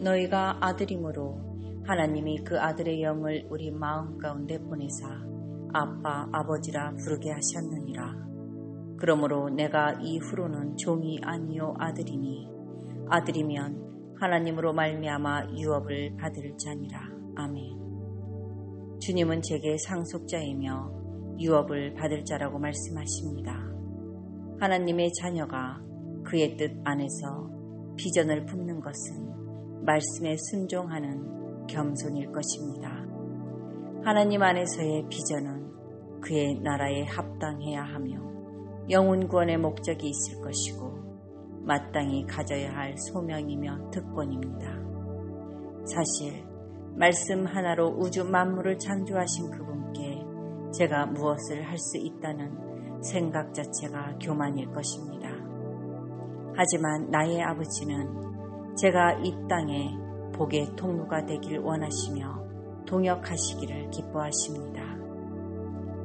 너희가 아들이므로 하나님이 그 아들의 영을 우리 마음 가운데 보내사 아빠 아버지라 부르게 하셨느니라. 그러므로 내가 이후로는 종이 아니요 아들이니 아들이면 하나님으로 말미암아 유업을 받을 자니라. 아멘. 주님은 제게 상속자이며 유업을 받을 자라고 말씀하십니다. 하나님의 자녀가 그의 뜻 안에서 비전을 품는 것은 말씀에 순종하는 겸손일 것입니다. 하나님 안에서의 비전은 그의 나라에 합당해야 하며 영혼 구원의 목적이 있을 것이고 마땅히 가져야 할 소명이며 특권입니다. 사실 말씀 하나로 우주 만물을 창조하신 그분께 제가 무엇을 할 수 있다는 생각 자체가 교만일 것입니다. 하지만 나의 아버지는 제가 이 땅에 복의 통로가 되길 원하시며 동역하시기를 기뻐하십니다.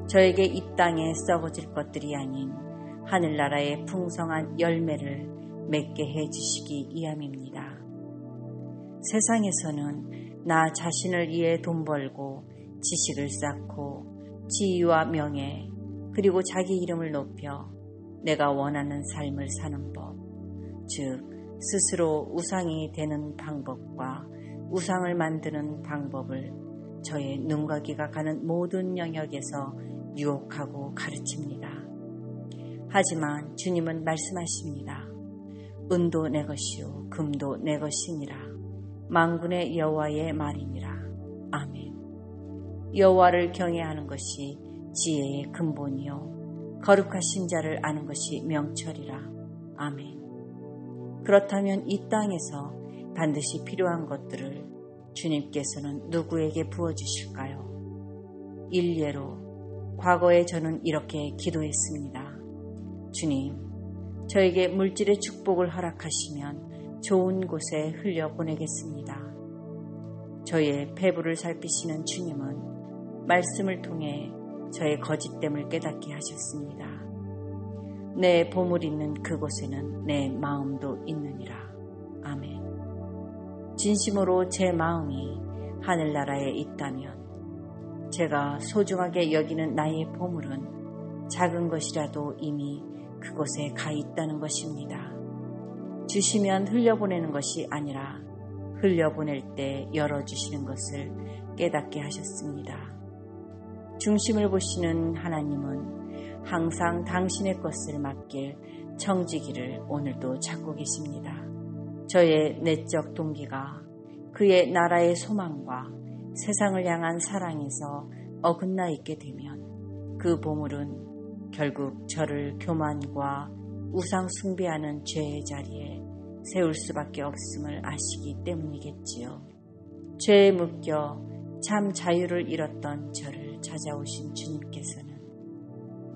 저에게 이 땅에 썩어질 것들이 아닌 하늘나라의 풍성한 열매를 맺게 해주시기 이함입니다. 세상에서는 나 자신을 위해 돈 벌고 지식을 쌓고 지위와 명예 그리고 자기 이름을 높여 내가 원하는 삶을 사는 법, 즉 스스로 우상이 되는 방법과 우상을 만드는 방법을 저의 눈과 귀가 가는 모든 영역에서 유혹하고 가르칩니다. 하지만 주님은 말씀하십니다. 은도 내 것이요 금도 내 것이니라. 만군의 여호와의 말이니라. 아멘. 여호와를 경외하는 것이 지혜의 근본이요 거룩하신 자를 아는 것이 명철이라. 아멘. 그렇다면 이 땅에서 반드시 필요한 것들을 주님께서는 누구에게 부어주실까요? 일례로 과거에 저는 이렇게 기도했습니다. 주님, 저에게 물질의 축복을 허락하시면 좋은 곳에 흘려보내겠습니다. 저의 배부를 살피시는 주님은 말씀을 통해 저의 거짓됨을 깨닫게 하셨습니다. 내 보물 있는 그곳에는 내 마음도 있느니라. 아멘. 진심으로 제 마음이 하늘나라에 있다면 제가 소중하게 여기는 나의 보물은 작은 것이라도 이미 그곳에 가 있다는 것입니다. 주시면 흘려보내는 것이 아니라 흘려보낼 때 열어주시는 것을 깨닫게 하셨습니다. 중심을 보시는 하나님은 항상 당신의 것을 맡길 청지기를 오늘도 찾고 계십니다. 저의 내적 동기가 그의 나라의 소망과 세상을 향한 사랑에서 어긋나 있게 되면 그 보물은 결국 저를 교만과 우상 숭배하는 죄의 자리에 세울 수밖에 없음을 아시기 때문이겠지요. 죄에 묶여 참 자유를 잃었던 저를 찾아오신 주님께서는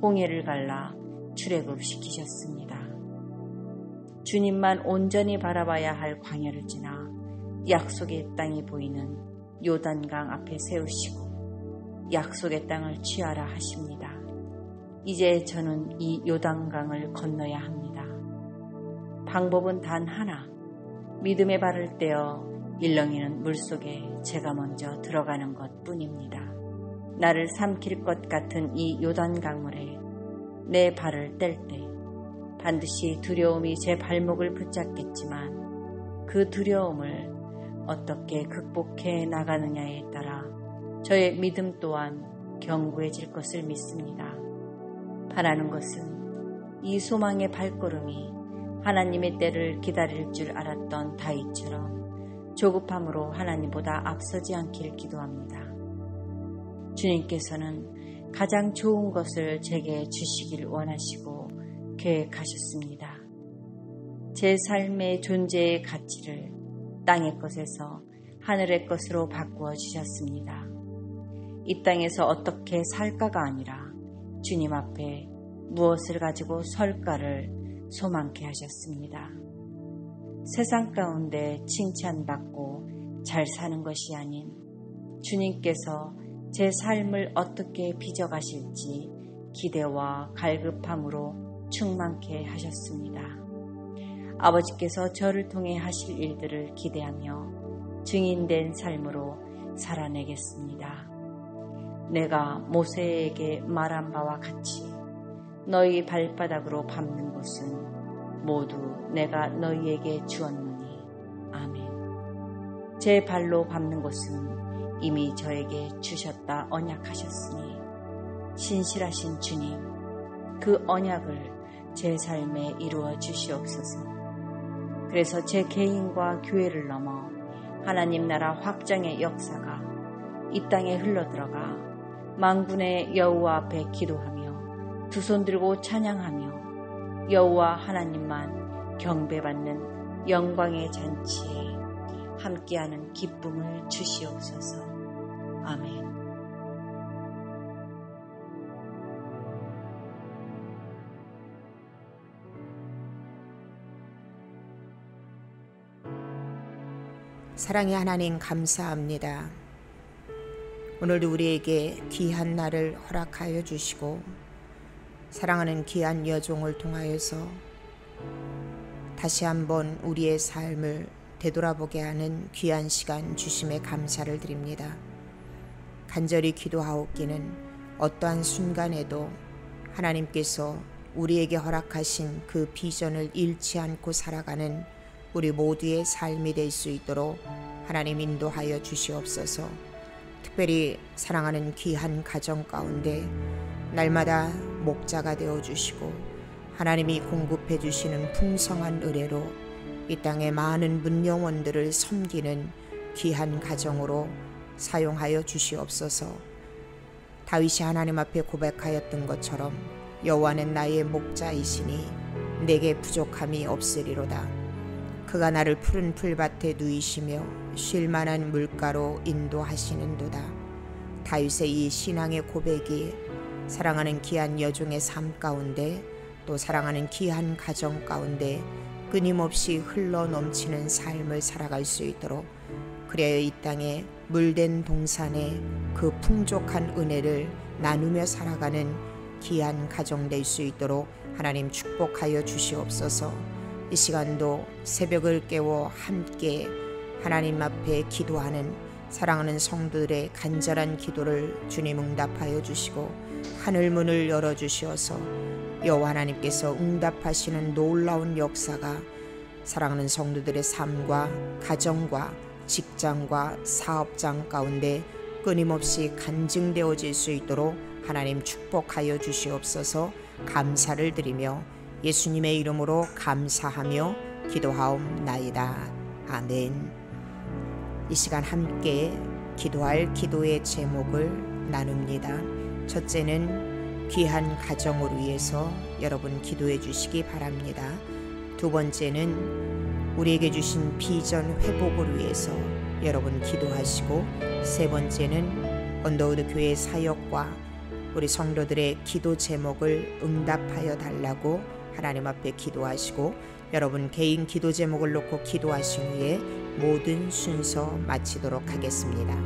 홍해를 갈라 출애굽시키셨습니다. 주님만 온전히 바라봐야 할 광야를 지나 약속의 땅이 보이는 요단강 앞에 세우시고 약속의 땅을 취하라 하십니다. 이제 저는 이 요단강을 건너야 합니다. 방법은 단 하나, 믿음의 발을 떼어 일렁이는 물속에 제가 먼저 들어가는 것뿐입니다. 나를 삼킬 것 같은 이 요단강물에 내 발을 뗄 때 반드시 두려움이 제 발목을 붙잡겠지만 그 두려움을 어떻게 극복해 나가느냐에 따라 저의 믿음 또한 견고해질 것을 믿습니다. 바라는 것은 이 소망의 발걸음이 하나님의 때를 기다릴 줄 알았던 다윗처럼 조급함으로 하나님보다 앞서지 않기를 기도합니다. 주님께서는 가장 좋은 것을 제게 주시길 원하시고 계획하셨습니다. 제 삶의 존재의 가치를 땅의 것에서 하늘의 것으로 바꾸어 주셨습니다. 이 땅에서 어떻게 살까가 아니라 주님 앞에 무엇을 가지고 설까를 소망케 하셨습니다. 세상 가운데 칭찬받고 잘 사는 것이 아닌 주님께서 제 삶을 어떻게 빚어가실지 기대와 갈급함으로 충만케 하셨습니다. 아버지께서 저를 통해 하실 일들을 기대하며 증인된 삶으로 살아내겠습니다. 내가 모세에게 말한 바와 같이 너희 발바닥으로 밟는 곳은 모두 내가 너희에게 주었노니. 아멘. 제 발로 밟는 곳은 이미 저에게 주셨다 언약하셨으니 신실하신 주님, 그 언약을 제 삶에 이루어 주시옵소서. 그래서 제 개인과 교회를 넘어 하나님 나라 확장의 역사가 이 땅에 흘러들어가 만군의 여호와 앞에 기도하며 두 손 들고 찬양하며 여호와 하나님만 경배받는 영광의 잔치에 함께하는 기쁨을 주시옵소서. 아멘. 사랑의 하나님, 감사합니다. 오늘도 우리에게 귀한 날을 허락하여 주시고 사랑하는 귀한 여종을 통하여서 다시 한번 우리의 삶을 되돌아보게 하는 귀한 시간 주심에 감사를 드립니다. 간절히 기도하옵기는 어떠한 순간에도 하나님께서 우리에게 허락하신 그 비전을 잃지 않고 살아가는 우리 모두의 삶이 될 수 있도록 하나님 인도하여 주시옵소서. 특별히 사랑하는 귀한 가정 가운데 날마다 목자가 되어주시고 하나님이 공급해 주시는 풍성한 은혜로 이 땅의 많은 문영원들을 섬기는 귀한 가정으로 사용하여 주시옵소서. 다윗이 하나님 앞에 고백하였던 것처럼 여호와는 나의 목자이시니 내게 부족함이 없으리로다. 그가 나를 푸른 풀밭에 누이시며 쉴만한 물가로 인도하시는도다. 다윗의 이 신앙의 고백이 사랑하는 귀한 여종의 삶 가운데 또 사랑하는 귀한 가정 가운데 끊임없이 흘러넘치는 삶을 살아갈 수 있도록, 그래야 이 땅에 물된 동산에 그 풍족한 은혜를 나누며 살아가는 귀한 가정 될 수 있도록 하나님 축복하여 주시옵소서. 이 시간도 새벽을 깨워 함께 하나님 앞에 기도하는 사랑하는 성도들의 간절한 기도를 주님 응답하여 주시고 하늘 문을 열어주시어서 여호와 하나님께서 응답하시는 놀라운 역사가 사랑하는 성도들의 삶과 가정과 직장과 사업장 가운데 끊임없이 간증되어질 수 있도록 하나님 축복하여 주시옵소서. 감사를 드리며 예수님의 이름으로 감사하며 기도하옵나이다. 아멘. 이 시간 함께 기도할 기도의 제목을 나눕니다. 첫째는 귀한 가정을 위해서 여러분 기도해 주시기 바랍니다. 두 번째는 우리에게 주신 비전 회복을 위해서 여러분 기도하시고, 세 번째는 언더우드 교회 사역과 우리 성도들의 기도 제목을 응답하여 달라고 하나님 앞에 기도하시고, 여러분 개인 기도 제목을 놓고 기도하신 후에 모든 순서 마치도록 하겠습니다.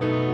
주